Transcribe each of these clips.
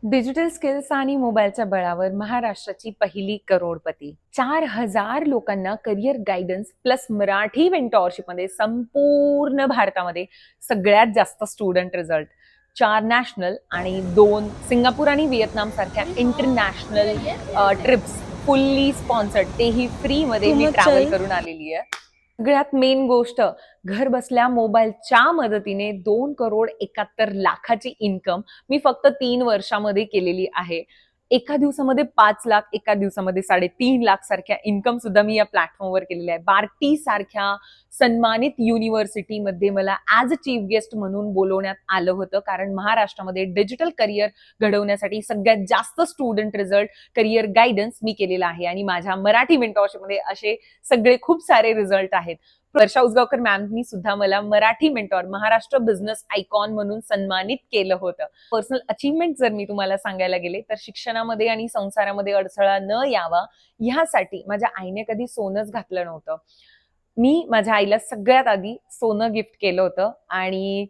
Digital skills आणि मोबाईलच्या बळावर महाराष्ट्राची पहिली करोडपती 4,000 लोकांना करिअर गायडन्स प्लस मराठी मेंटॉरशिपमध्ये संपूर्ण भारतामध्ये सगळ्यात जास्त स्टुडंट रिझल्ट 4 नॅशनल आणि 2 सिंगापूर आणि व्हिएतनाम सारख्या इंटरनॅशनल ट्रिप्स फुल्ली स्पॉन्सर्ड, तेही फ्री मध्ये मी ट्रॅव्हल करून आलेली आहे. सगळ्यात मेन गोष्ट, घर बसल्या मोबाईलच्या मदतीने 2,71,00,000ची इन्कम मी फक्त 3 वर्षामध्ये केलेली आहे. एका दिवसामध्ये 5 लाख, एका दिवसामध्ये 3.5 लाख सारख्या इन्कम सुद्धा मी या प्लॅटफॉर्मवर केलेल्या आहे. बार्टी सारख्या सन्मानित युनिव्हर्सिटीमध्ये मला ऍज अ चीफ गेस्ट म्हणून बोलवण्यात आलं होतं, कारण महाराष्ट्रामध्ये डिजिटल करिअर घडवण्यासाठी सगळ्यात जास्त स्टुडंट रिझल्ट करिअर गायडन्स मी केलेला आहे आणि माझ्या मराठी मेंटॉरशिपमध्ये असे सगळे खूप सारे रिझल्ट आहेत. वर्षा उसगावकर मॅमनी सुद्धा मला Marathi mentor, Maharashtra business icon म्हणून सन्मानित केलं होतं. पर्सनल अचीवमेंट जर मी तुम्हाला सांगायला गेले तर शिक्षणामध्ये आणि संसारामध्ये अडथळा न यावा ह्यासाठी माझ्या आईने कधी सोनंच घातलं नव्हतं. मी माझ्या आईला सगळ्यात आधी सोनं गिफ्ट केलं होतं आणि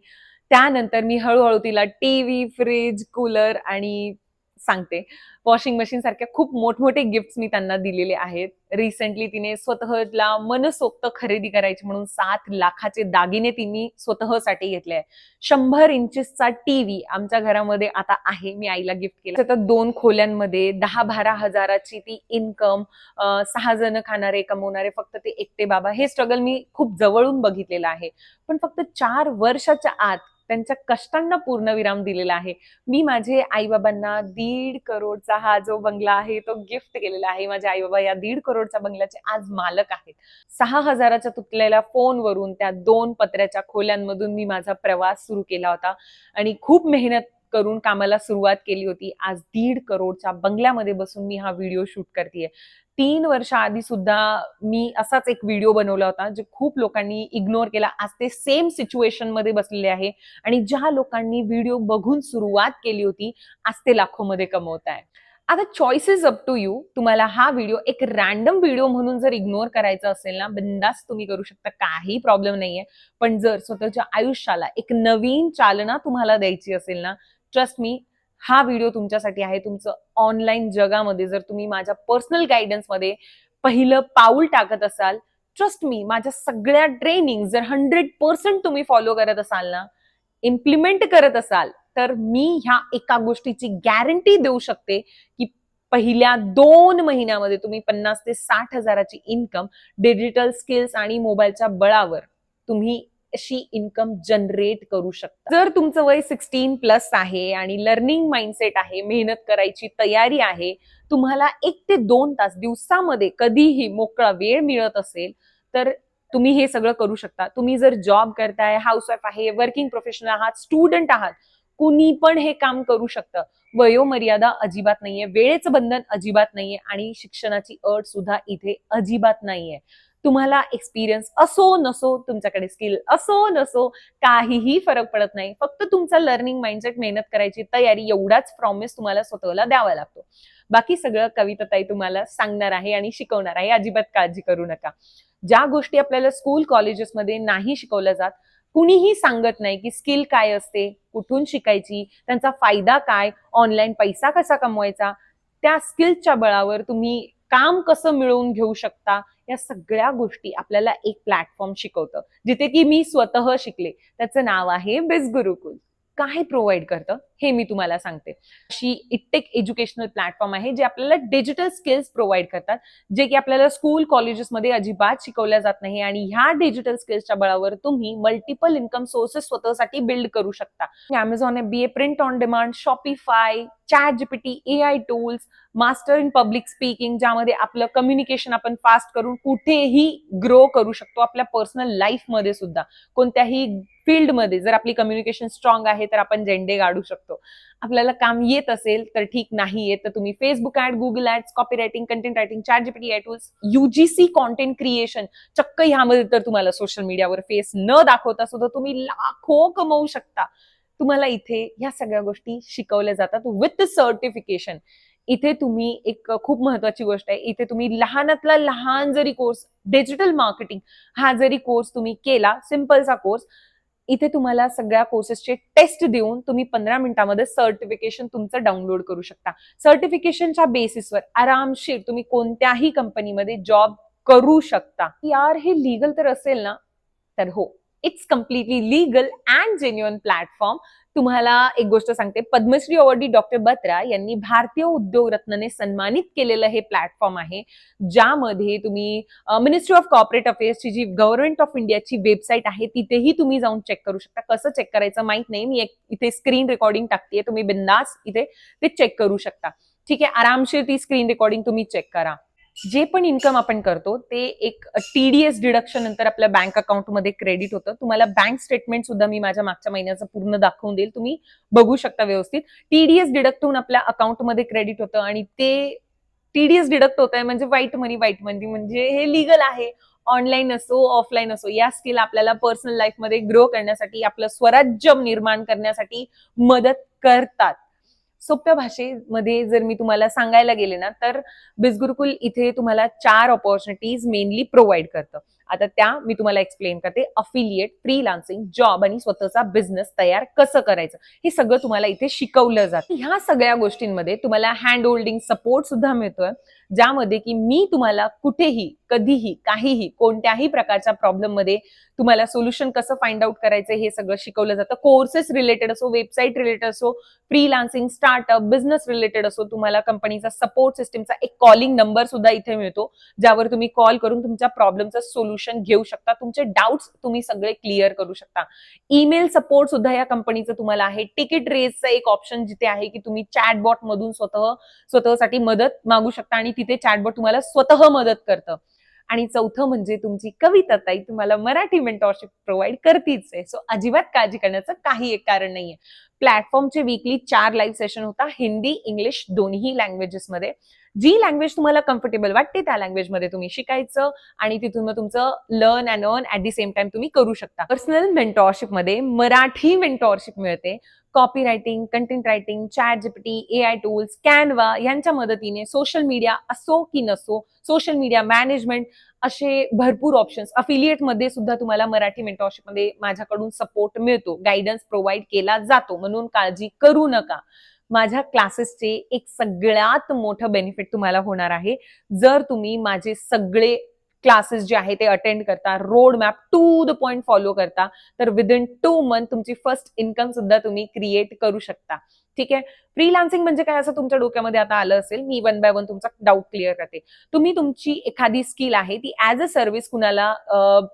त्यानंतर मी हळूहळू तिला टीव्ही, फ्रीज, कूलर आणि सांगते वॉशिंग मशीन सारख्या खूप मोठमोठे गिफ्ट्स मी त्यांना दिलेले आहेत. रिसेंटली तिने स्वतःला मनसोक्त खरेदी करायची म्हणून 7 लाखाचे दागिने तिने स्वतःसाठी घेतले आहे. 100 इंचेसचा टीव्ही आमच्या घरामध्ये आता आहे, मी आईला गिफ्ट केला. तर 2 खोल्यांमध्ये 10-12 हजाराची ती इन्कम, 6 जण खाणारे कमवणारे फक्त ते एकटे बाबा, हे स्ट्रगल मी खूप जवळून बघितलेलं आहे. पण फक्त 4 वर्षाच्या आत त्यांच्या कष्टांना पूर्णविराम दिलेला आहे. मी माझे आई बाबांना 1.5 करोडचा हा जो बंगला आहे तो गिफ्ट केलेला आहे. माझे आई बाबा या 1.5 करोडच्या बंगल्याचे आज मालक आहेत. 6,000च्या तुटलेल्या फोनवरून त्या 2 पत्र्याच्या खोल्यांमधून मी माझा प्रवास सुरू केला होता आणि खूप मेहनत करून कामाला सुरुवात केली होती. आज 1.5 करोडच्या बंगल्यामध्ये बसून मी हा व्हिडिओ शूट करतेय. 3 वर्षाआधी सुद्धा मी असाच एक व्हिडिओ बनवला होता, जे खूप लोकांनी इग्नोर केला. आज ते सेम सिच्युएशन मध्ये बसलेले आहे आणि ज्या लोकांनी व्हिडिओ बघून सुरुवात केली होती आज ते लाखोमध्ये कमवत आहे. आता choice is up to you. तुम्हाला हा व्हिडिओ एक रॅन्डम व्हिडिओ म्हणून जर इग्नोर करायचा असेल ना, बिंदास तुम्ही करू शकता, काही प्रॉब्लेम नाहीये. पण जर स्वतःच्या आयुष्याला एक नवीन चालना तुम्हाला द्यायची असेल ना, ट्रस्ट मी, हा व्हिडिओ तुमच्यासाठी आहे. तुमचं ऑनलाईन जगामध्ये जर तुम्ही माझ्या पर्सनल गायडन्स मध्ये पहिलं पाऊल टाकत असाल, ट्रस्ट मी, माझ्या सगळ्या ट्रेनिंग जर 100% तुम्ही फॉलो करत असाल ना, इम्प्लिमेंट करत असाल, तर मी ह्या एका गोष्टीची गॅरंटी देऊ शकते की पहिल्या 2 महिन्यामध्ये तुम्ही 50 ते 60 हजाराची इन्कम डिजिटल स्किल्स आणि मोबाईलच्या बळावर तुम्ही अशी इन्कम जनरेट करू शकता. जर तुमचं वय 16+ आहे आणि लर्निंग माइंडसेट आहे, मेहनत करायची तयारी आहे, तुम्हाला 1 ते 2 तास दिवसामध्ये कधीही मोकळा वेळ मिळत असेल, तर तुम्ही हे सगळं करू शकता. तुम्ही जर जॉब करताय, हाऊसवाईफ आहे, वर्किंग प्रोफेशनल आहात, स्टुडंट आहात, कुणी पण हे काम करू शकतं. वयोमर्यादा अजिबात नाहीये, वेळेचं बंधन अजिबात नाहीये आणि शिक्षणाची अट सुद्धा इथे अजिबात नाहीये. तुम्हाला एक्सपिरियन्स असो नसो, तुमच्याकडे स्किल असो नसो, काहीही फरक पडत नाही. फक्त तुमचा लर्निंग माइंडसेट, मेहनत करायची तयारी, एवढाच प्रॉमिस तुम्हाला स्वतःला द्यावा लागतो. बाकी सगळं कविताताई तुम्हाला सांगणार आहे आणि शिकवणार आहे, अजिबात काळजी करू नका. ज्या गोष्टी आपल्याला स्कूल कॉलेजेसमध्ये नाही शिकवल्या जात, कुणीही सांगत नाही की स्किल काय असते, कुठून शिकायची, त्यांचा फायदा काय, ऑनलाईन पैसा कसा कमवायचा, त्या स्किल्सच्या बळावर तुम्ही काम कसं मिळवून घेऊ शकता, या सगळ्या गोष्टी आपल्याला एक प्लॅटफॉर्म शिकवतं, जिथे की मी स्वतः शिकले. त्याचं नाव आहे बिझ गुरुकुल. काय प्रोव्हाइड करतं हे मी तुम्हाला सांगते. अशी इटेक एज्युकेशनल प्लॅटफॉर्म आहे जे आपल्याला डिजिटल स्किल्स प्रोव्हाइड करतात, जे की आपल्याला स्कूल कॉलेजेसमध्ये अजिबात शिकवल्या जात नाही आणि ह्या डिजिटल स्किल्सच्या बळावर तुम्ही मल्टिपल इन्कम सोर्सेस स्वतःसाठी बिल्ड करू शकता. Amazon MBA, print on demand, Shopify, ChatGPT, AI tools, master in public speaking, ज्यामध्ये आपलं कम्युनिकेशन आपण फास्ट करून कुठेही ग्रो करू शकतो, आपल्या पर्सनल लाईफमध्ये सुद्धा. कोणत्याही फील्डमध्ये जर आपली कम्युनिकेशन स्ट्रॉंग आहे तर आपण झेंडे गाडू शकतो. आपल्याला काम येत असेल तर ठीक, नाही येत तर तुम्ही Facebook ad, Google ads, copy writing, content writing, ChatGPT, AI tools, UGC content creation, चक्क ह्यामध्ये तर तुम्हाला सोशल मीडियावर फेस न दाखवता सुद्धा तुम्ही लाखो कमवू शकता. तुम्हाला इथे ह्या सगळ्या गोष्टी शिकवल्या जातात विथ सर्टिफिकेशन. इथे तुम्ही एक खूप महत्वाची गोष्ट आहे, इथे तुम्ही लहानातला लहान जरी कोर्स, डिजिटल मार्केटिंग हा जरी कोर्स तुम्ही केला, सिंपलचा कोर्स, इथे तुम्हाला सगळ्या कोर्सेसचे टेस्ट देऊन तुम्ही 15 मिनिटांमध्ये सर्टिफिकेशन तुमचं डाउनलोड करू शकता. सर्टिफिकेशनच्या बेसिसवर आरामशीर तुम्ही कोणत्याही कंपनीमध्ये जॉब करू शकता. यार हे लीगल तर असेल ना? तर हो, it's completely legal and genuine platform. तुम्हाला एक गोष्ट सांगते, पद्मश्री अवॉर्डी डॉक्टर बत्रा यांनी भारतीय उद्योग रत्नने सन्मानित केलेलं हे प्लॅटफॉर्म आहे, ज्यामध्ये तुम्ही मिनिस्ट्री ऑफ कॉर्पोरेट अफेअर्सची जी गव्हर्नमेंट ऑफ इंडियाची वेबसाईट आहे तिथेही तुम्ही जाऊन चेक करू शकता. कसं चेक करायचं माहित नाही, मी एक इथे स्क्रीन रेकॉर्डिंग टाकतेय, तुम्ही बिंदास इथे ते चेक करू शकता. ठीक आहे, आरामशीर ती स्क्रीन रेकॉर्डिंग तुम्ही चेक करा. जे पण इन्कम आपण करतो ते एक TDS डिडक्शन नंतर आपल्या बँक अकाउंटमध्ये क्रेडिट होतं. तुम्हाला बँक स्टेटमेंट सुद्धा मी माझ्या मागच्या महिन्याचं पूर्ण दाखवून देईल, तुम्ही बघू शकता व्यवस्थित. TDS डिडक्ट होऊन आपल्या अकाउंटमध्ये क्रेडिट होतं आणि ते TDS डिडक्ट होत आहे म्हणजे व्हाईट मनी म्हणजे हे लीगल आहे. ऑनलाईन असो ऑफलाईन असो, या स्किल आपल्याला पर्सनल लाईफमध्ये ग्रो करण्यासाठी, आपलं स्वराज्य निर्माण करण्यासाठी मदत करतात. सोप्या भाषेमध्ये जर मी तुम्हाला सांगायला गेले ना, तर बिझगुरुकुल इथे तुम्हाला 4 ऑपॉर्च्युनिटीज मेनली प्रोव्हाइड करतं. आता त्या मी तुम्हाला एक्सप्लेन करते. अफिलिएट, फ्रीलान्सिंग, जॉब आणि स्वतःचा बिझनेस तयार कसं करायचं, हे सगळं तुम्हाला इथे शिकवलं जातं. ह्या सगळ्या गोष्टींमध्ये तुम्हाला हँड होल्डिंग सपोर्ट सुद्धा मिळतोय, ज्यामध्ये की मी तुम्हाला कुठेही, कधीही, काहीही, कोणत्याही प्रकारच्या प्रॉब्लेम मध्ये तुम्हाला सोल्युशन कसं फाइंड आउट करायचं हे सगळं शिकवलं जातं. कोर्सेस रिलेटेड असो, वेबसाईट रिलेटेड असो, फ्रीलान्सिंग, स्टार्टअप, बिझनेस रिलेटेड असो, तुम्हाला कंपनीचा सपोर्ट सिस्टीमचा एक कॉलिंग नंबर सुद्धा इथे मिळतो, ज्यावर तुम्ही कॉल करून तुमच्या प्रॉब्लेमचं सोल्युशन घेऊ शकता. तुमचे डाऊट्स तुम्ही सगळे क्लिअर करू शकता. ईमेल सपोर्ट सुद्धा या कंपनीचं तुम्हाला आहे. तिकीट रेसचा एक ऑप्शन जिथे आहे की तुम्ही चॅटबॉट मधून स्वतःसाठी मदत मागू शकता आणि तिथे चॅटबॉट तुम्हाला स्वतः मदत करतं. आणि चौथं म्हणजे तुमची कविता ताई तुम्हाला मराठी मेंटॉरशिप प्रोव्हाइड करतीच आहे. सो अजिबात काळजी करण्याचं काही एक कारण नाहीये. प्लॅटफॉर्मचे वीकली 4 लाईव्ह सेशन होता, हिंदी, इंग्लिश दोन्ही लँग्वेजेसमध्ये. जी लँग्वेज तुम्हाला कम्फर्टेबल वाटते त्या लँग्वेजमध्ये तुम्ही शिकायचं आणि तिथून मग तुमचं learn and earn at the same time तुम्ही करू शकता. पर्सनल मेंटॉरशिपमध्ये मराठी मेंटॉरशिप मिळते. Copy writing, content writing, chat GPT, AI tools, Canva यांच्या मदतीने सोशल मीडिया असो की नसो, सोशल मीडिया मॅनेजमेंट असे भरपूर ऑप्शन्स. अफिलिएटमध्ये सुद्धा तुम्हाला मराठी मेंटॉरशिपमध्ये माझ्याकडून सपोर्ट मिळतो, गायडन्स प्रोव्हाइड केला जातो, म्हणून काळजी करू नका. माझ्या क्लासेसचे एक सगळ्यात मोठं बेनिफिट तुम्हाला होणार आहे, जर तुम्ही माझे सगळे क्लासेस जे आहे ते अटेंड करता, road map to the point follow करता, तर विदिन 2 मंथ तुमची फर्स्ट इन्कम सुद्धा तुम्ही क्रिएट करू शकता. ठीक आहे. फ्रीलान्सिंग म्हणजे काय असं तुमच्या डोक्यामध्ये आता आलं असेल, मी 1 बाय 1 तुमचा डाऊट क्लिअर करते. तुम्ही तुमची एखादी स्किल आहे ती ऍज अ सर्व्हिस कुणाला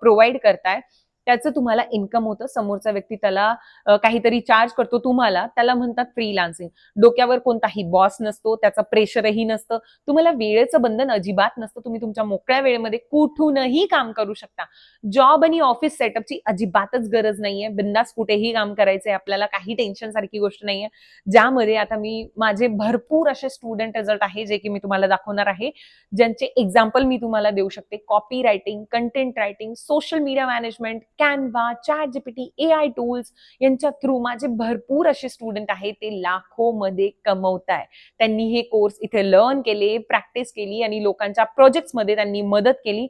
प्रोव्हाइड करताय, त्याचं तुम्हाला इन्कम होतं. समोरचा व्यक्ती त्याला काहीतरी चार्ज करतो तुम्हाला, त्याला म्हणतात फ्रीलान्सिंग. डोक्यावर कोणताही बॉस नसतो, त्याचं प्रेशरही नसतं, तुम्हाला वेळेचं बंधन अजिबात नसतं, तुम्ही तुमच्या मोकळ्या वेळेमध्ये कुठूनही काम करू शकता. जॉब आणि ऑफिस सेटअपची अजिबातच गरज नाहीये. बिंदास कुठेही काम करायचंय आपल्याला, काही टेन्शन सारखी गोष्ट नाहीये. ज्यामध्ये आता मी माझे भरपूर असे स्टुडंट रिझल्ट आहे जे की मी तुम्हाला दाखवणार आहे, ज्यांचे एक्झाम्पल मी तुम्हाला देऊ शकते. Copy writing, content writing, social media management, Canva, chat GPT, AI tools यांच्या थ्रू माझे भरपूर असे स्टुडंट आहेत, ते लाखोमध्ये कमवताय. त्यांनी हे कोर्स इथे लर्न केले, प्रॅक्टिस केली आणि लोकांच्या प्रोजेक्ट्समध्ये त्यांनी मदत केली.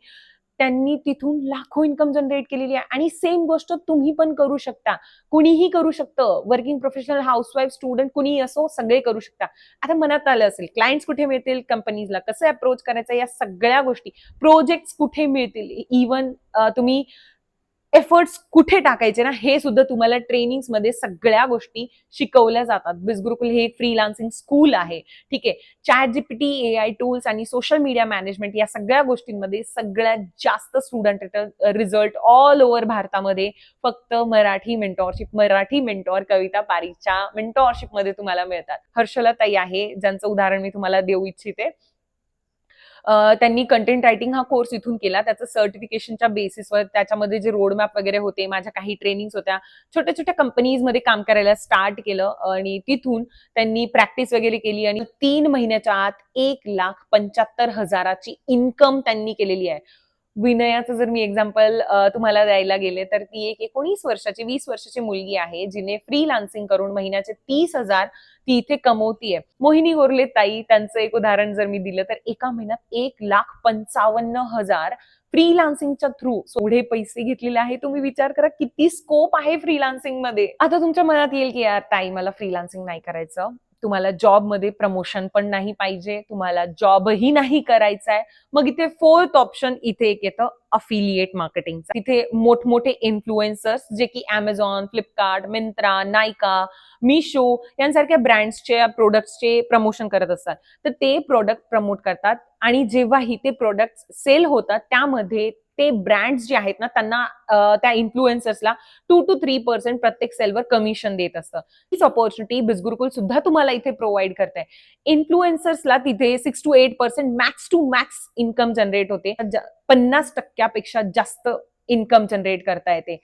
त्यांनी तिथून लाखो इन्कम जनरेट केलेली आहे आणि सेम गोष्ट तुम्ही पण करू शकता. कुणीही करू शकतं. वर्किंग प्रोफेशनल, हाऊसवाईफ, स्टुडंट कुणीही असो, सगळे करू शकता. आता मनात आलं असेल, क्लायंट्स कुठे मिळतील, कंपनीजला कसं अप्रोच करायचं, या सगळ्या गोष्टी, प्रोजेक्ट्स कुठे मिळतील, इव्हन तुम्ही एफर्ट्स कुठे टाकायचे ना, हे सुद्धा तुम्हाला ट्रेनिंग्समध्ये सगळ्या गोष्टी शिकवल्या जातात. बिझगुरुकुल हे फ्रीलान्सिंग स्कूल आहे. ठीक आहे. चॅट जीपीटी, AI टूल्स आणि सोशल मीडिया मॅनेजमेंट या सगळ्या गोष्टींमध्ये सगळ्यात जास्त स्टुडंट रिझल्ट ऑल ओव्हर भारतामध्ये फक्त मराठी मेंटॉरशिप, मराठी मेंटॉर कविता पारीच्या मेंटॉरशिपमध्ये तुम्हाला मिळतात. हर्षला ताई आहे, ज्यांचं उदाहरण मी तुम्हाला देऊ इच्छिते. त्यांनी कंटेंट रायटिंग हा कोर्स इथून केला. त्याचं सर्टिफिकेशनच्या बेसिसवर त्याच्यामध्ये जे रोडमॅप वगैरे होते, माझ्या काही ट्रेनिंग्स होत्या, छोट्या छोट्या कंपनीजमध्ये काम करायला स्टार्ट केलं आणि तिथून त्यांनी प्रॅक्टिस वगैरे केली आणि 3 महिन्याच्या आत 1,75,000ची इन्कम त्यांनी केलेली आहे. विनयाचं जर मी एक्झाम्पल तुम्हाला द्यायला गेले तर ती एक 19 वर्षाची 20 वर्षाची मुलगी आहे जिने फ्रीलान्सिंग करून महिन्याचे 30,000 ती इथे कमवतीये. मोहिनी गोरले ताई त्यांचं एक उदाहरण जर मी दिलं तर एका महिन्यात 1,55,000 फ्रीलान्सिंगच्या थ्रू एवढे पैसे घेतलेले आहे. तुम्ही विचार करा किती स्कोप आहे फ्रीलान्सिंग मध्ये. आता तुमच्या मनात येईल की यार ताई मला फ्रीलान्सिंग नाही करायचं. तुम्हाला जॉबमध्ये प्रमोशन पण नाही पाहिजे, तुम्हाला जॉबही नाही करायचा आहे. मग इथे फोर्थ ऑप्शन इथे एक येतं अफिलिएट मार्केटिंगचं. तिथे मोठमोठे इन्फ्लुएन्सर्स जे की Amazon, फ्लिपकार्ट, मिंत्रा, नायका, मिशो यांसारख्या ब्रँड्सचे प्रोडक्ट्सचे प्रमोशन करत असतात. तर ते प्रोडक्ट प्रमोट करतात आणि जेव्हाही ते प्रोडक्ट सेल होतात त्यामध्ये ते ब्रँड्स जे आहेत ना त्यांना त्या इन्फ्लुएन्सर्सला 2 to 3% प्रत्येक सेलवर कमिशन देत असतं. हीच ऑपॉर्च्युनिटी बिझगुरुकुल सुद्धा तुम्हाला इथे प्रोव्हाइड करते. इन्फ्लुएन्सर्सला तिथे 6 to 8% max to max income generate होते. 50% जास्त इन्कम जनरेट करता येते.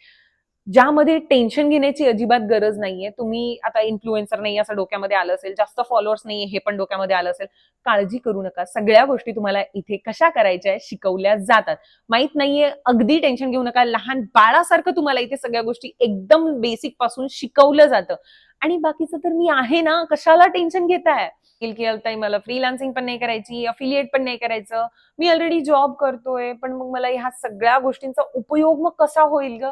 ज्यामध्ये टेन्शन घेण्याची अजिबात गरज नाहीये. तुम्ही आता इन्फ्लुएन्सर नाही असं डोक्यामध्ये आलं असेल, जास्त फॉलोअर्स नाहीये हे पण डोक्यामध्ये आलं असेल, काळजी करू नका. सगळ्या गोष्टी तुम्हाला इथे कशा करायच्या आहे शिकवल्या जातात. माहित नाहीये अगदी टेन्शन घेऊ नका. लहान बाळासारखं तुम्हाला इथे सगळ्या गोष्टी एकदम बेसिक पासून शिकवलं जातं. आणि बाकीचं तर मी आहे ना, कशाला टेन्शन घेताय? की ताई मला फ्रीलान्सिंग पण नाही करायची, अफिलिएट पण नाही करायचं. मी ऑलरेडी जॉब करतोय, पण मग मला ह्या सगळ्या गोष्टींचा उपयोग मग कसा होईल ग?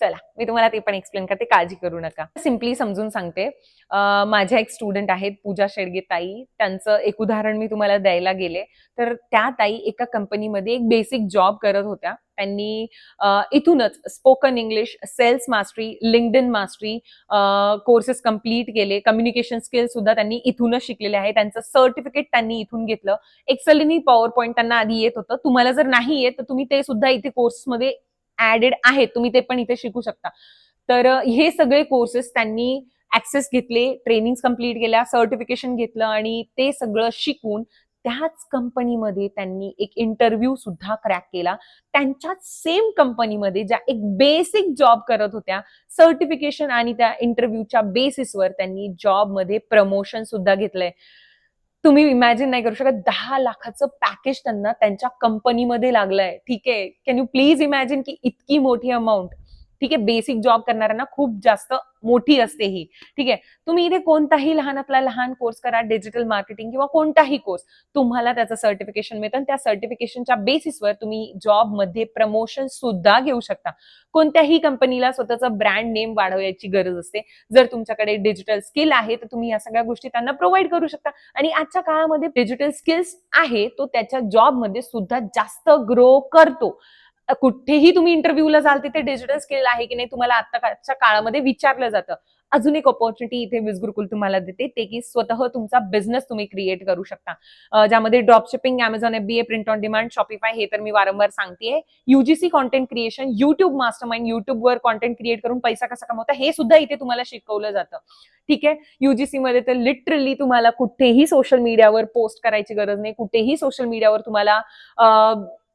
चला मी तुम्हाला ते पण एक्सप्लेन करते, काळजी करू नका. सिम्पली समजून सांगते. माझ्या एक स्टुडंट आहेत पूजा शेडगे ताई. त्यांचं एक उदाहरण मी तुम्हाला द्यायला गेले तर त्या ताई एका कंपनीमध्ये एक बेसिक जॉब करत होत्या. त्यांनी इथूनच spoken English, sales mastery, LinkedIn mastery courses complete केले. कम्युनिकेशन स्किल्स सुद्धा त्यांनी इथूनच शिकलेले आहे. त्यांचं सर्टिफिकेट त्यांनी इथून घेतलं. एक्सेल आणि पॉवर पॉईंट त्यांना आधी येत होतं. तुम्हाला जर नाही येत तर तुम्ही ते सुद्धा इथे कोर्समध्ये ऍडेड आहेत. तुम्ही ते पण इथे शिकू शकता. तर हे सगळे कोर्सेस त्यांनी ऍक्सेस घेतले, ट्रेनिंग कंप्लीट केल्या, सर्टिफिकेशन घेतलं आणि ते सगळं शिकून त्याच कंपनीमध्ये त्यांनी एक इंटरव्ह्यू सुद्धा क्रॅक केला. त्यांच्याच सेम कंपनीमध्ये ज्या एक बेसिक जॉब करत होत्या, सर्टिफिकेशन आणि त्या इंटरव्ह्यूच्या बेसिसवर त्यांनी जॉबमध्ये प्रमोशन सुद्धा घेतलंय. तुम्ही इमॅजिन नाही करू शकत 10 लाखाचं पॅकेज त्यांना त्यांच्या कंपनीमध्ये लागलंय. ठीक आहे. कॅन यू प्लीज इमॅजिन की इतकी मोठी अमाऊंट. ठीक आहे. बेसिक जॉब करणाऱ्यांना खूप जास्त मोठी असते ही. ठीक आहे. तुम्ही इथे कोणताही लहानातला लहान कोर्स करा, डिजिटल मार्केटिंग किंवा कोणताही कोर्स. तुम्हाला त्याचं सर्टिफिकेशन मिळतं आणि त्या सर्टिफिकेशनच्या बेसिसवर तुम्ही जॉबमध्ये प्रमोशन सुद्धा घेऊ शकता. कोणत्याही कंपनीला स्वतःचं ब्रँड नेम वाढवायची गरज असते. जर तुमच्याकडे डिजिटल स्किल आहे तर तुम्ही या सगळ्या गोष्टी त्यांना प्रोव्हाइड करू शकता. आणि आजच्या काळामध्ये डिजिटल स्किल्स आहे तो त्याच्या जॉबमध्ये सुद्धा जास्त ग्रो करतो. कुठेही तुम्ही इंटरव्ह्यूला जाल तिथे डिजिटल स्किल आहे की नाही तुम्हाला आताच्या काळामध्ये विचारलं जातं. अजून एक ऑपॉर्च्युनिटी इथे विजगुरुकुल तुम्हाला देते ते की स्वतः तुमचा बिझनेस तुम्ही क्रिएट करू शकता. ज्यामध्ये dropshipping, Amazon FBA, print on demand, Shopify हे तर मी वारंवार सांगतेय. UGC content creation, YouTube mastermind, युट्यूबवर कॉन्टेंट क्रिएट करून पैसा कसा कमवता हे सुद्धा इथे तुम्हाला शिकवलं जातं. ठीक आहे. युजीसी मध्ये तर लिटरली तुम्हाला कुठेही सोशल मीडियावर पोस्ट करायची गरज नाही. कुठेही सोशल मीडियावर तुम्हाला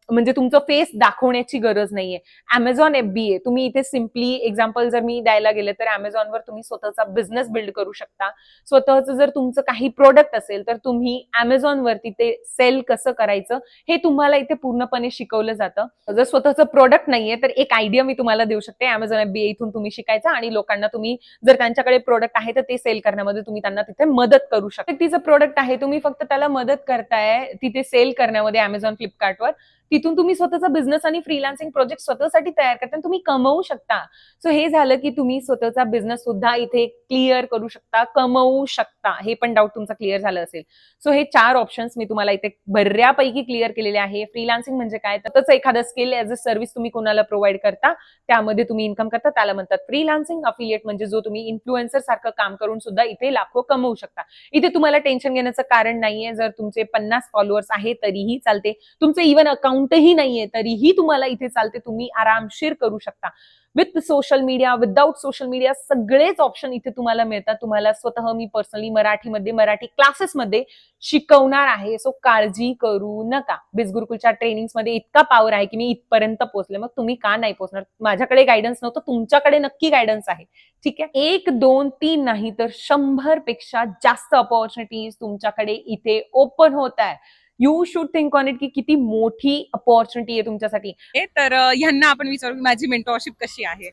म्हणजे तुमचं फेस दाखवण्याची गरज नाहीये. Amazon FBA तुम्ही इथे सिम्पली एक्झाम्पल जर मी द्यायला गेले तर Amazonवर तुम्ही स्वतःचा बिझनेस बिल्ड करू शकता. स्वतःचं जर तुमचं काही प्रोडक्ट असेल तर तुम्ही Amazonवरती ते सेल कसं करायचं हे तुम्हाला इथे पूर्णपणे शिकवलं जातं. जर स्वतःचं प्रोडक्ट नाहीये तर एक आयडिया मी तुम्हाला देऊ शकते. Amazon FBA इथून तुम्ही शिकायचं आणि लोकांना तुम्ही जर त्यांच्याकडे प्रोडक्ट आहे तर ते सेल करण्यामध्ये तुम्ही त्यांना तिथे मदत करू शकता. तिचं प्रोडक्ट आहे तुम्ही फक्त त्याला मदत करताय तिथे सेल करण्यामध्ये Amazon, फ्लिपकार्टवर. तिथून तुम्ही स्वतःचा बिझनेस आणि फ्रीलान्सिंग प्रोजेक्ट स्वतःसाठी तयार करता आणि तुम्ही कमवू शकता. सो हे झालं की तुम्ही स्वतःचा बिझनेस सुद्धा इथे क्लिअर करू शकता, कमवू शकता. हे पण डाऊट तुमचा क्लिअर झाला असेल. सो हे 4 ऑप्शन्स मी तुम्हाला इथे बऱ्यापैकी क्लिअर केलेले आहे. फ्रीलान्सिंग म्हणजे काय? त्याचं एखादं स्किल ऍज अ सर्व्हिस तुम्ही कोणाला प्रोव्हाइड करता, त्यामध्ये तुम्ही इन्कम करता, त्याला म्हणतात फ्रीलान्सिंग. अफिलिएट म्हणजे जो तुम्ही इन्फ्लुएन्सर सारखं काम करून सुद्धा इथे लाखो कमवू शकता. इथे तुम्हाला टेन्शन घेण्याचं कारण नाहीये. जर तुमचे 50 फॉलोअर्स आहे तरीही चालते. तुमचे इव्हन अकाउंटही नाहीये तरीही तुम्हाला इथे चालते. तुम्ही आरामशीर करू शकता. With social media, without social media सगळेच ऑप्शन इथे तुम्हाला मिळतात. तुम्हाला स्वतः मी पर्सनली मराठीमध्ये मराठी क्लासेसमध्ये शिकवणार आहे. सो काळजी करू नका. बिझगुरुकुलच्या ट्रेनिंग्समध्ये इतका पॉवर आहे की मी इथपर्यंत पोहोचले. मग तुम्ही का नाही पोहोचणार? माझ्याकडे गायडन्स नव्हतं, तुमच्याकडे नक्की गायडन्स आहे. ठीक आहे. 1, 2, 3 नाही तर 100 पेक्षा जास्त ऑपॉर्च्युनिटीज तुमच्याकडे इथे ओपन होत आहे. You should think on it की किती मोठी अपॉर्च्युनिटी आहे तुमच्यासाठी. तर ह्यांना आपण विचारू की माझी मेंटॉरशिप कशी आहे,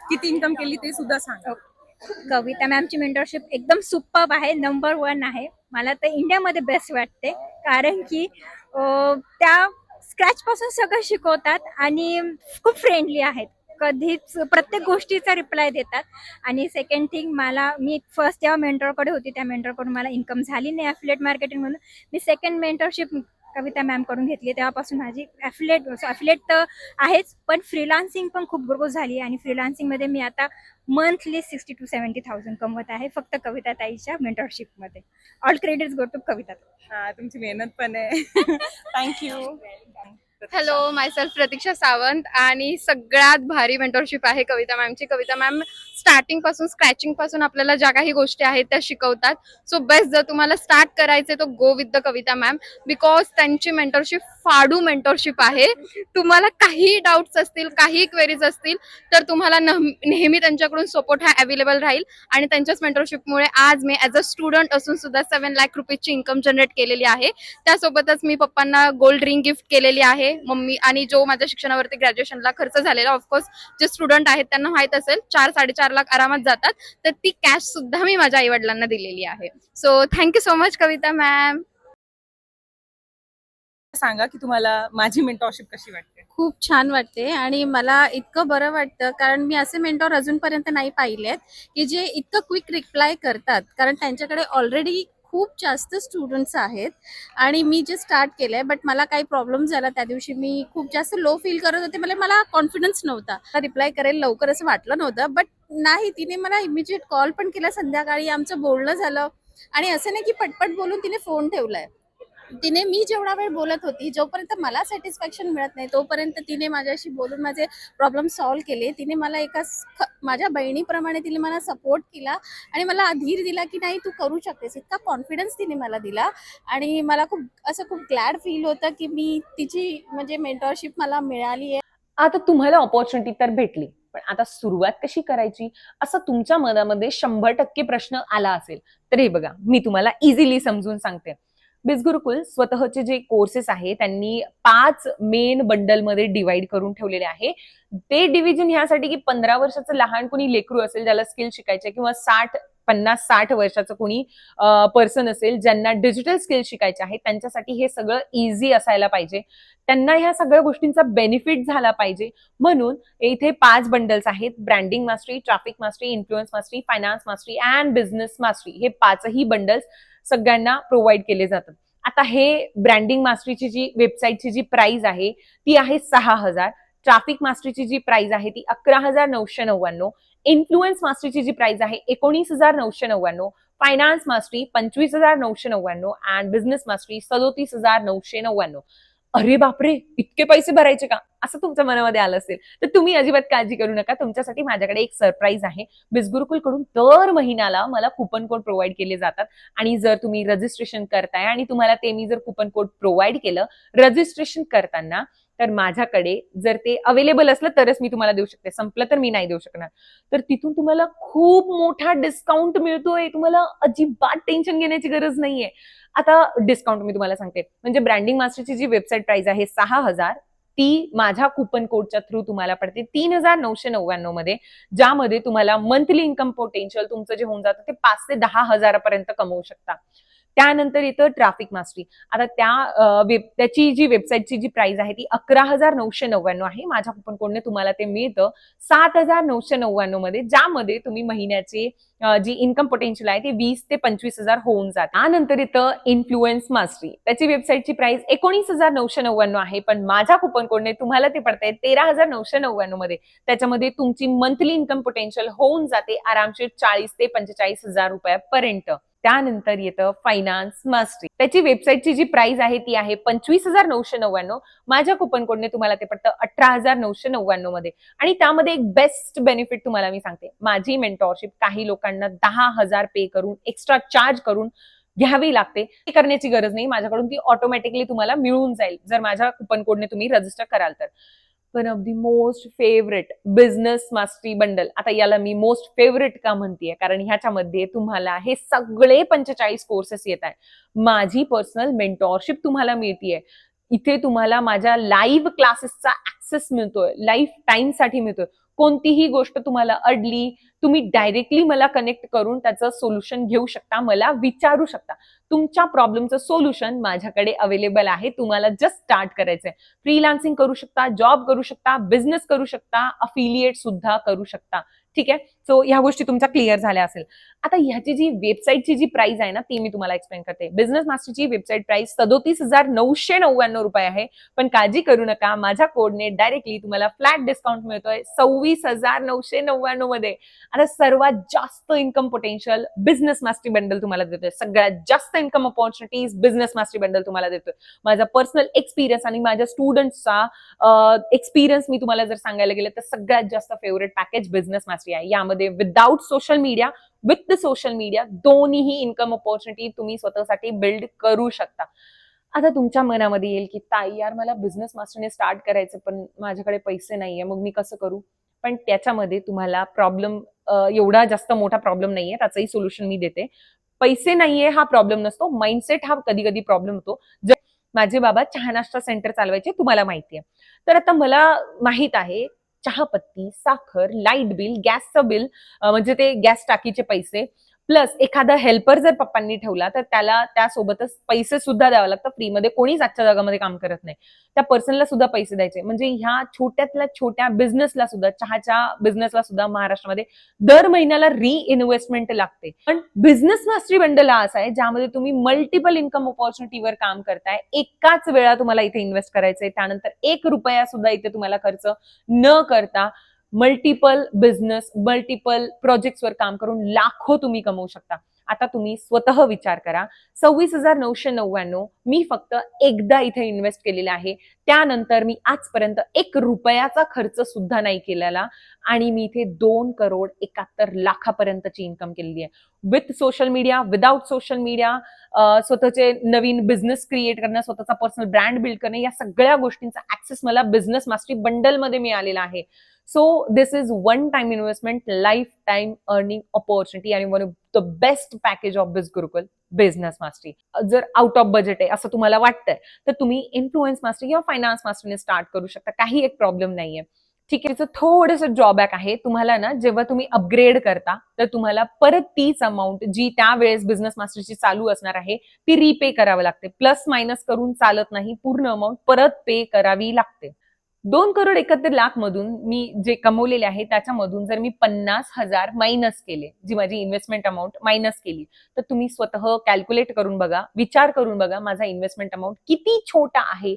किती इन्कम केली ते सुद्धा सांगा. कविता मॅमची मेंटरशिप एकदम सुपर्ब आहे, नंबर 1 आहे. मला तर इंडियामध्ये बेस्ट वाटते, कारण की त्या स्क्रॅच पासून सगळं शिकवतात आणि खूप फ्रेंडली आहेत. कधीच प्रत्येक गोष्टीचा रिप्लाय देतात. आणि सेकंड थिंग, मी फर्स्ट जेव्हा मेंटरकडे होती त्या मेंटरकडून मला इन्कम झाली नाही ॲफिलिएट मार्केटिंग म्हणून. मी सेकंड मेंटरशिप कविता मॅम कडून घेतली, तेव्हापासून माझी ॲफिलिएट तर आहेच, पण फ्रीलान्सिंग पण खूप ग्रो झाली. आणि फ्रीलान्सिंगमध्ये मी आता मंथली 60,000 to 70,000 कमवत आहे, फक्त कविता ताईच्या मेंटरशिपमध्ये. ऑल क्रेडिट्स गो टू कविता. हा, तुमची मेहनत पण आहे. थँक्यू. हॅलो, मायसेल्फ प्रतीक्षा सावंत. आणि सगळ्यात भारी मेंटरशिप आहे कविता मॅमची. कविता मॅम स्टार्टिंग पासून स्क्रॅचिंग पासून आपल्याला ज्या काही गोष्टी आहेत त्या शिकवतात. सो बेस्ट, जर तुम्हाला स्टार्ट करायचे तर go with the Kavita ma'am, because त्यांची मेंटरशिप फाडू मेंटरशिप आहे. तुम्हाला काही डाऊट्स असतील, काही क्वेरीज असतील तर तुम्हाला नेहमी त्यांच्याकडून सपोर्ट हा अवेलेबल राहील. आणि त्यांच्याच मेंटरशिपमुळे आज मी ॲज अ स्टुडंट असून सुद्धा 7 लाख रुपीजची इन्कम जनरेट केलेली आहे. त्यासोबतच मी पप्पांना गोल्ड रिंग गिफ्ट केलेली आहे. मम्मी आणि जो माझ्या शिक्षणावरती ग्रॅज्युएशनला खर्च झालेला, ऑफकोर्स जे स्टुडंट आहेत त्यांना माहित असेल 4-4.5 लाख आरामात जातात, तर ती कॅश सुद्धा मी माझ्या आई वडिलांना दिलेली आहे. सो थँक्यू सो मच कविता मॅम. सांगा की तुम्हाला माझी मेंटॉरशिप कशी वाटते. खूप छान वाटते आणि मला इतकं बरं वाटतं, कारण मी असे मेंटॉर अजूनपर्यंत नाही पाहिलेत की जे इतकं क्विक रिप्लाय करतात, कारण त्यांच्याकडे ऑलरेडी खूप जास्त स्टुडंट्स आहेत. आणि मी जे स्टार्ट केलंय, बट मला काही प्रॉब्लेम झाला त्या दिवशी. मी खूप जास्त लो फील करत होते, मला कॉन्फिडन्स नव्हता रिप्लाय करेल लवकर असं वाटलं नव्हतं. बट नाही, तिने मला इमिजिएट कॉल पण केला, संध्याकाळी आमचं बोलणं झालं. आणि असं नाही की पटपट बोलून तिने फोन ठेवलाय. तिने मी जेवढा वेळ बोलत होती, जोपर्यंत मला सॅटिस्फॅक्शन मिळत नाही तोपर्यंत तिने माझ्याशी बोलून माझे प्रॉब्लेम सॉल्व्ह केले. तिने मला माझ्या बहिणीप्रमाणे तिने मला सपोर्ट केला आणि मला धीर दिला की नाही, तू करू शकतेस. इतका कॉन्फिडन्स तिने मला दिला. आणि मला खूप ग्लॅड फील होतं की मी तिची म्हणजे मेंटॉरशिप मला मिळाली आहे. आता तुम्हाला ऑपॉर्च्युनिटी तर भेटली, पण आता सुरुवात कशी करायची असं तुमच्या मनामध्ये 100% प्रश्न आला असेल. तर हे बघा, मी तुम्हाला इझिली समजून सांगते. बिझगुरुकुल स्वतःचे जे कोर्सेस आहे त्यांनी 5 मेन बंडलमध्ये डिवाइड करून ठेवलेले आहे. ते डिव्हिजन ह्यासाठी की 15 वर्षाचं लहान कोणी लेकरू असेल ज्याला स्किल शिकायचे, किंवा 50-60 वर्षाचं कोणी पर्सन असेल ज्यांना डिजिटल स्किल शिकायचे आहे, त्यांच्यासाठी हे सगळं इझी असायला पाहिजे. त्यांना ह्या सगळ्या गोष्टींचा बेनिफिट झाला पाहिजे. म्हणून इथे 5 बंडल्स आहेत: branding mastery, traffic mastery, influence mastery, finance mastery and business mastery. हे 5ही बंडल्स सगळ्यांना प्रोव्हाइड केले जातात. आता हे ब्रँडिंग मास्टरीची जी वेबसाईटची जी प्राइस आहे ती आहे 6,000. ट्रॅफिक मास्टरीची जी प्राइस आहे ती 11,999. इन्फ्लुएन्स मास्टरीची जी प्राइस आहे 19,999. Finance mastery 25,999 and business mastery 37,999. अरे बापरे, इतके पैसे भरायचे का असं तुमच्या मनामध्ये आलं असेल तर तुम्ही अजिबात काळजी करू नका. तुमच्यासाठी माझ्याकडे एक सरप्राईज आहे. बिझगुरुकुल कडून दर महिन्याला मला कुपन कोड प्रोव्हाइड केले जातात. आणि जर तुम्ही रजिस्ट्रेशन करताय आणि तुम्हाला ते मी जर कुपन कोड प्रोव्हाइड केलं रजिस्ट्रेशन करताना, तर माझ्याकडे जर ते अवेलेबल असलं तरच मी तुम्हाला देऊ शकते, संपलं तर मी नाही देऊ शकणार. तर तिथून तुम्हाला खूप मोठा डिस्काउंट मिळतोय. तुम्हाला अजिबात टेन्शन घेण्याची गरज नाहीये. आता डिस्काउंट मी तुम्हाला सांगते. म्हणजे ब्रँडिंग मास्टरची जी वेबसाईट प्राइस आहे 6,000, ती माझ्या कुपन कोडच्या थ्रू तुम्हाला पडते 3,999 मध्ये, ज्यामध्ये तुम्हाला मंथली इन्कम पोटेन्शियल तुमचं जे होऊन जातं ते 5 ते 10 हजारापर्यंत कमवू शकता. त्यानंतर येतं ट्रॅफिक मास्टरी. आता त्याची जी वेबसाईटची जी प्राइस आहे ती 11,999 आहे. माझ्या कुपन कोडने तुम्हाला ते मिळतं 7,999 मध्ये, ज्यामध्ये तुम्ही महिन्याचे जी इन्कम पोटेन्शियल आहे ते 20 ते 25,000 होऊन जाते. त्यानंतर इथं इन्फ्लुएन्स मास्टरी. त्याची वेबसाईटची प्राइस 19,999 आहे, पण माझ्या कुपन कोडने तुम्हाला ते पडतंय 13,999 मध्ये. त्याच्यामध्ये तुमची मंथली इन्कम पोटेन्शियल होऊन जाते आरामशीर 40 ते 45,000 रुपयापर्यंत. त्यानंतर येतं फायनान्स मास्टरी. त्याची वेबसाईटची जी प्राइस आहे ती आहे 25,999. माझ्या कुपन कोडने तुम्हाला ते पडतं 18,999 मध्ये. आणि त्यामध्ये एक बेस्ट बेनिफिट तुम्हाला मी सांगते. माझी मेंटॉरशिप काही लोकांना 10,000 पे करून, एक्स्ट्रा चार्ज करून घ्यावी लागते. ते करण्याची गरज नाही, माझ्याकडून ती ऑटोमॅटिकली तुम्हाला मिळून जाईल जर माझ्या कुपन कोडने तुम्ही रजिस्टर कराल तर. पण of the most favourite business mastery bundle. आता याला मी मोस्ट फेवरेट का म्हणतेय, कारण ह्याच्यामध्ये तुम्हाला हे सगळे 45 कोर्सेस येत आहे. माझी पर्सनल मेंटॉरशिप तुम्हाला मिळतीये. इथे तुम्हाला माझ्या लाईव्ह क्लासेसचा ऍक्सेस मिळतोय, लाईफ टाइम साठी मिळतोय. कोणतीही गोष्ट तुम्हाला अडली, तुम्ही डायरेक्टली मला कनेक्ट करून त्याचं सोल्युशन घेऊ शकता, मला विचारू शकता. तुमच्या प्रॉब्लेमचं सोल्युशन माझ्याकडे अवेलेबल आहे. तुम्हाला जस्ट स्टार्ट करायचंय. फ्रीलान्सिंग करू शकता, जॉब करू शकता, बिझनेस करू शकता, अफिलिएट सुद्धा करू शकता. ठीक आहे. सो ह्या गोष्टी तुमच्या क्लिअर झाल्या असेल. आता ह्याची जी वेबसाईटची जी प्राइस आहे ना, ती मी तुम्हाला एक्सप्लेन करते. बिझनेस मास्टरची वेबसाईट प्राइस 37,999 रुपये आहे. पण काळजी करू नका, माझ्या कोडने डायरेक्टली तुम्हाला फ्लॅट डिस्काउंट मिळतोय 26,999 मध्ये. आता सर्वात जास्त income potential business mastery bundle तुम्हाला देतोय. सगळ्यात जास्त income opportunities business mastery bundle तुम्हाला देतोय. माझा पर्सनल एक्सपिरियन्स आणि माझ्या स्टुडंट्सचा एक्सपिरियन्स मी तुम्हाला जर सांगायला गेलं तर सगळ्यात जास्त फेवरेट पॅकेज बिझनेस मास्टरी आहे. यामध्ये without social media, with the social media दोन्हीही इन्कम अपॉर्च्युनिटी तुम्ही स्वतःसाठी बिल्ड करू शकता. आता तुमच्या मनामध्ये येईल की ताई यार मला बिझनेस मास्टरने स्टार्ट करायचं पण माझ्याकडे पैसे नाहीये, मग मी कसं करू? पण त्याच्यामध्ये तुम्हाला प्रॉब्लेम एवढा जास्त मोठा प्रॉब्लेम नाहीये, त्याचंही सोल्युशन मी देते. पैसे नाहीये हा प्रॉब्लेम नसतो, माइंडसेट हा कधी कधी प्रॉब्लेम होतो. माझे बाबा चहा नाश्ता सेंटर चालवायचे, तुम्हाला माहितीये. तर आता मला माहित आहे चहापत्ती, साखर, लाईट बिल, गॅसचं बिल, म्हणजे ते गॅस टाकीचे पैसे, प्लस एखादा हेल्पर जर पप्पांनी ठेवला तर त्याला त्यासोबतच पैसे सुद्धा द्यावे लागतात. फ्रीमध्ये कोणीच आजच्या जगामध्ये काम करत नाही. त्या पर्सनला सुद्धा पैसे द्यायचे. म्हणजे ह्या छोट्यातल्या छोट्या बिझनेसला सुद्धा, चहाच्या बिझनेसला सुद्धा महाराष्ट्रामध्ये दर महिन्याला रिइन्व्हेस्टमेंट लागते. पण बिझनेस मास्टरी बंडल हा असा आहे ज्यामध्ये तुम्ही मल्टिपल इन्कम अपॉर्च्युनिटीवर काम करताय. एकाच वेळा तुम्हाला इथे इन्व्हेस्ट करायचंय. त्यानंतर 1 रुपया सुद्धा इथे तुम्हाला खर्च न करता मल्टिपल बिझनेस, मल्टिपल प्रोजेक्ट्सवर काम करून लाखो तुम्ही कमवू शकता. आता तुम्ही स्वतः विचार करा, 26,999 मी फक्त एकदा इथे इन्व्हेस्ट केलेला आहे. त्यानंतर मी आजपर्यंत 1 रुपयाचा खर्च सुद्धा नाही केलेला आणि मी इथे 2,71,00,000पर्यंतची इन्कम केलेली आहे. With social media, without social media, स्वतःचे नवीन बिझनेस क्रिएट करणं, स्वतःचा पर्सनल ब्रँड बिल्ड करणं, या सगळ्या गोष्टींचा ऍक्सेस मला बिझनेस मास्टरी बंडल मध्ये मिळालेला आहे. So this is one time investment, lifetime earning opportunity आणि one of the best package of biz Gurukul business mastery. जर आउट ऑफ बजेट आहे असं तुम्हाला वाटतंय तर तुम्ही इन्फ्लुएन्स मास्टरी किंवा फायनान्स मास्टरीने स्टार्ट करू शकता. काही एक प्रॉब्लेम नाहीये. ठीक आहे. त्याचं थोडंसं ड्रॉबॅक आहे. तुम्हाला ना जेव्हा तुम्ही अपग्रेड करता तर तुम्हाला परत तीच अमाऊंट जी त्यावेळेस बिझनेस मास्टरची चालू असणार आहे ती रिपे करावी लागते. प्लस मायनस करून चालत नाही, पूर्ण अमाऊंट परत पे करावी लागते. 2,71,00,000 मधून मी जे कमवलेले आहे त्याच्यामधून जर मी 50,000 मायनस केले, जी माझी इन्व्हेस्टमेंट अमाऊंट मायनस केली, तर तुम्ही स्वतः कॅल्क्युलेट करून बघा, विचार करून बघा माझा इन्व्हेस्टमेंट अमाऊंट किती छोटा आहे,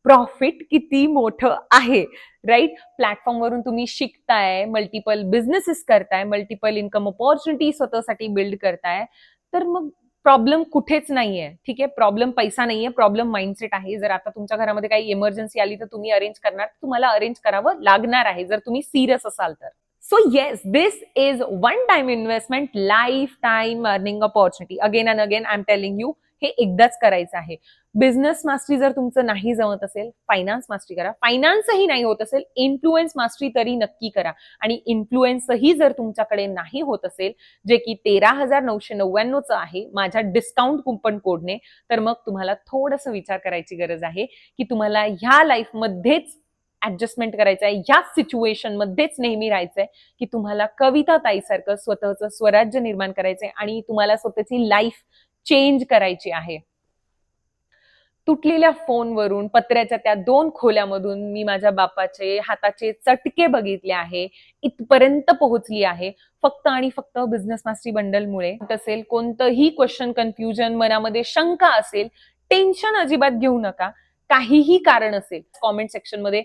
प्रॉफिट किती मोठं आहे. राईट? प्लॅटफॉर्मवरून तुम्ही शिकताय, मल्टिपल बिझनेसेस करताय, मल्टिपल इन्कम अपॉर्च्युनिटी स्वतःसाठी बिल्ड करताय, तर मग प्रॉब्लेम कुठेच नाहीये. ठीक आहे. प्रॉब्लेम पैसा नाहीये, प्रॉब्लेम माइंडसेट आहे. जर आता तुमच्या घरामध्ये काही इमर्जन्सी आली तर तुम्ही अरेंज करणार, तुम्हाला अरेंज करावं लागणार आहे जर तुम्ही सिरियस असाल तर. So yes, this is one time investment, lifetime earning opportunity. Again and again I am telling you, हे एकदाच करायचं आहे. बिझनेस मास्टरी जर तुमचं नाही जमत असेल, फायनान्स मास्टरी करा. फायनान्सही नाही होत असेल, इन्फ्लुएन्स मास्टरी तरी नक्की करा. आणि इन्फ्लुएन्सही जर तुमच्याकडे नाही होत असेल, जे की 13,999चं आहे माझ्या डिस्काउंट कुपन कोडने, तर मग तुम्हाला थोडंसं विचार करायची गरज आहे की तुम्हाला ह्या लाईफमध्येच ऍडजस्टमेंट करायचं आहे, ह्याच सिच्युएशन मध्येच नेहमी राहायचंय, की तुम्हाला कविता ताईसारखं स्वतःचं स्वराज्य निर्माण करायचंय आणि तुम्हाला स्वतःची लाईफ चेंज करायची आहे. तुटलेल्या फोनवरून, पत्र्याच्या त्या 2 खोल्यामधून मी माझ्या बापाचे हाताचे चटके बघितले आहे, इथपर्यंत पोहोचली आहे फक्त आणि फक्त बिझनेस मास्टरी बंडलमुळे. असेल कोणतंही क्वेश्चन, कन्फ्युजन, मनामध्ये शंका असेल, टेन्शन अजिबात घेऊ नका. काहीही कारण असेल कॉमेंट सेक्शन मध्ये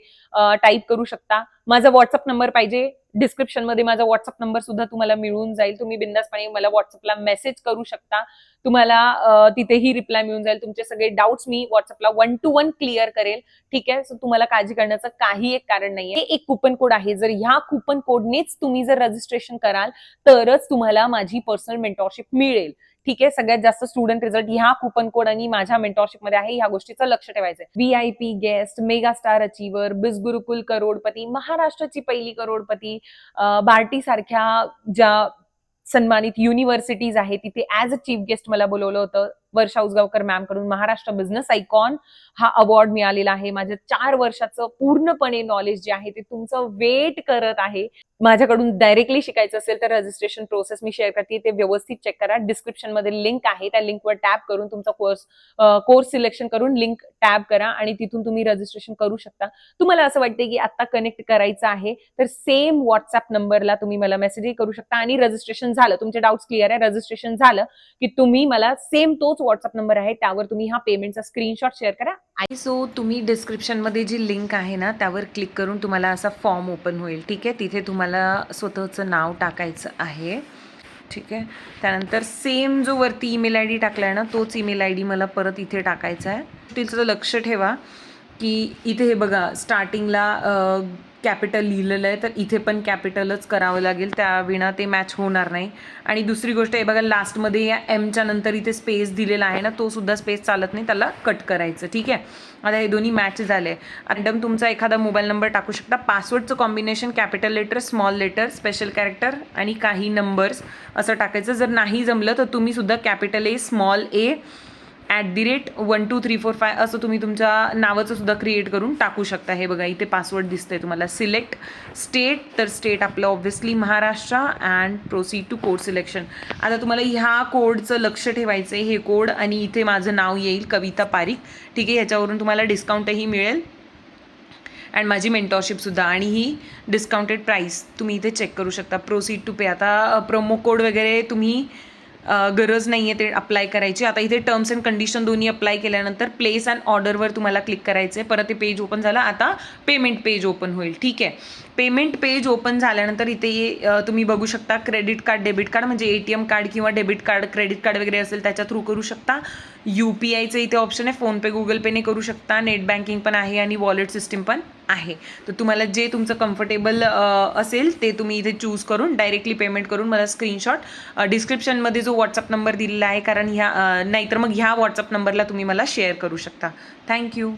टाईप करू शकता. माझा व्हॉट्सअप नंबर पाहिजे, डिस्क्रिप्शन मध्ये माझा व्हॉट्सअप नंबर सुद्धा तुम्हाला मिळून जाईल. तुम्ही बिंदासपणे मला व्हॉट्सअपला मेसेज करू शकता. तुम्हाला तिथेही रिप्लाय मिळून जाईल. तुमचे सगळे डाऊट्स मी व्हॉट्सअपला 1 to 1 क्लिअर करेल. ठीक आहे. सो तुम्हाला काळजी करण्याचं काही एक कारण नाहीये. हे एक कुपन कोड आहे. जर ह्या कुपन कोडनेच तुम्ही जर रजिस्ट्रेशन कराल तरच तुम्हाला माझी पर्सनल मेंटॉरशिप मिळेल. ठीक आहे. सगळ्यात जास्त स्टुडंट रिझल्ट ह्या कुपन कोड आणि माझ्या मेंटॉरशिपमध्ये आहे. ह्या गोष्टीचं लक्ष ठेवायचंय. VIP guest, mega star achiever, बिज गुरुकुल करोडपती, महाराष्ट्राची पहिली करोडपती, बार्टी सारख्या ज्या सन्मानित युनिव्हर्सिटीज आहे तिथे ऍज अ चीफ गेस्ट मला बोलवलं होतं. वर्षा उसगावकर मॅम कडून महाराष्ट्र बिझनेस आयकॉन हा अवॉर्ड मिळालेला आहे. माझ्या 4 वर्षाचं पूर्णपणे नॉलेज जे आहे ते तुमचं वेट करत आहे. माझ्याकडून डायरेक्टली शिकायचं असेल तर रजिस्ट्रेशन प्रोसेस मी शेअर करते, ते व्यवस्थित चेक करा. डिस्क्रिप्शन मध्ये लिंक आहे, त्या लिंकवर टॅप करून तुमचा कोर्स सिलेक्शन करून लिंक टॅप करा आणि तिथून तुम्ही रजिस्ट्रेशन करू शकता. तुम्हाला असं वाटते की आता कनेक्ट करायचं आहे तर सेम व्हॉट्सअप नंबरला तुम्ही मला मेसेजही करू शकता आणि रजिस्ट्रेशन झालं, तुमचे डाऊट्स क्लिअर आहे, रजिस्ट्रेशन झालं की तुम्ही मला सेम तोच व्हॉट्सअप नंबर आहे त्यावर तुम्ही हा पेमेंटचा स्क्रीनशॉट शेअर करा. सो तुम्ही डिस्क्रिप्शनमध्ये जी लिंक आहे ना त्यावर क्लिक करून तुम्हाला असा फॉर्म ओपन होईल. ठीक आहे, तिथे तुम्हाला स्वतःचं नाव टाकायचं आहे. ठीक आहे, त्यानंतर सेम जो वरती ईमेल आय डी टाकला आहे ना तोच ईमेल आय डी मला परत इथे टाकायचा आहे. तिचं लक्ष ठेवा की इथे हे बघा स्टार्टिंगला कॅपिटल लिहिलेलं आहे तर इथे पण कॅपिटलच करावं लागेल, त्याविना ते मॅच होणार नाही. आणि दुसरी गोष्ट हे बघा लास्टमध्ये या एमच्या नंतर इथे स्पेस दिलेला आहे ना तो सुद्धा स्पेस चालत नाही, त्याला कट करायचं. ठीक आहे, आता हे दोन्ही मॅच झाले. रॅन्डम तुमचा एखादा मोबाईल नंबर टाकू शकता. पासवर्डचं combination capital letter, small letter, special character आणि काही नंबर्स असं टाकायचं. जर नाही जमलं तर तुम्ही सुद्धा कॅपिटल A, स्मॉल a @12345 असं तुम्ही तुमच्या नावाचं सुद्धा क्रिएट करून टाकू शकता. हे बघा इथे पासवर्ड दिसतंय तुम्हाला. सिलेक्ट स्टेट, तर स्टेट आपलं obviously Maharashtra and proceed to code selection. आता तुम्हाला ह्या कोडचं लक्ष ठेवायचं आहे, हे कोड आणि इथे माझं नाव येईल कविता पारिक. ठीक आहे, ह्याच्यावरून तुम्हाला डिस्काउंटही मिळेल अँड माझी मेंटॉरशिपसुद्धा आणि ही डिस्काउंटेड प्राईस तुम्ही इथे चेक करू शकता. प्रोसीड टू पे, आता प्रोमो कोड वगैरे तुम्ही गरज नाही आहे ते अप्लाय करायची. आता इथे टर्म्स अँड कंडिशन दोन्ही अप्लाय केल्यानंतर प्लेस अँड ऑर्डरवर तुम्हाला क्लिक करायचं आहे. परत ते पेज ओपन झालं, आता पेमेंट पेज ओपन होईल. ठीक आहे, पेमेंट पेज ओपन झाल्यानंतर इथे तुम्ही बघू शकता क्रेडिट कार्ड, डेबिट कार्ड म्हणजे ATM कार्ड किंवा डेबिट कार्ड, क्रेडिट कार्ड वगैरे असेल त्याच्या थ्रू करू शकता. UPIचं इथे ऑप्शन आहे, फोनपे गुगल पेने करू शकता. नेट बँकिंग पण आहे आणि वॉलेट सिस्टीम पण आहे. तर तुम्हाला जे तुमचं कम्फर्टेबल असेल ते तुम्ही इथे चूज करून डायरेक्टली पेमेंट करून मला स्क्रीनशॉट डिस्क्रिप्शनमध्ये जो व्हॉट्सअप नंबर दिलेला आहे, कारण ह्या नाहीतर मग ह्या व्हॉट्सअप नंबरला तुम्ही मला शेअर करू शकता. थँक्यू.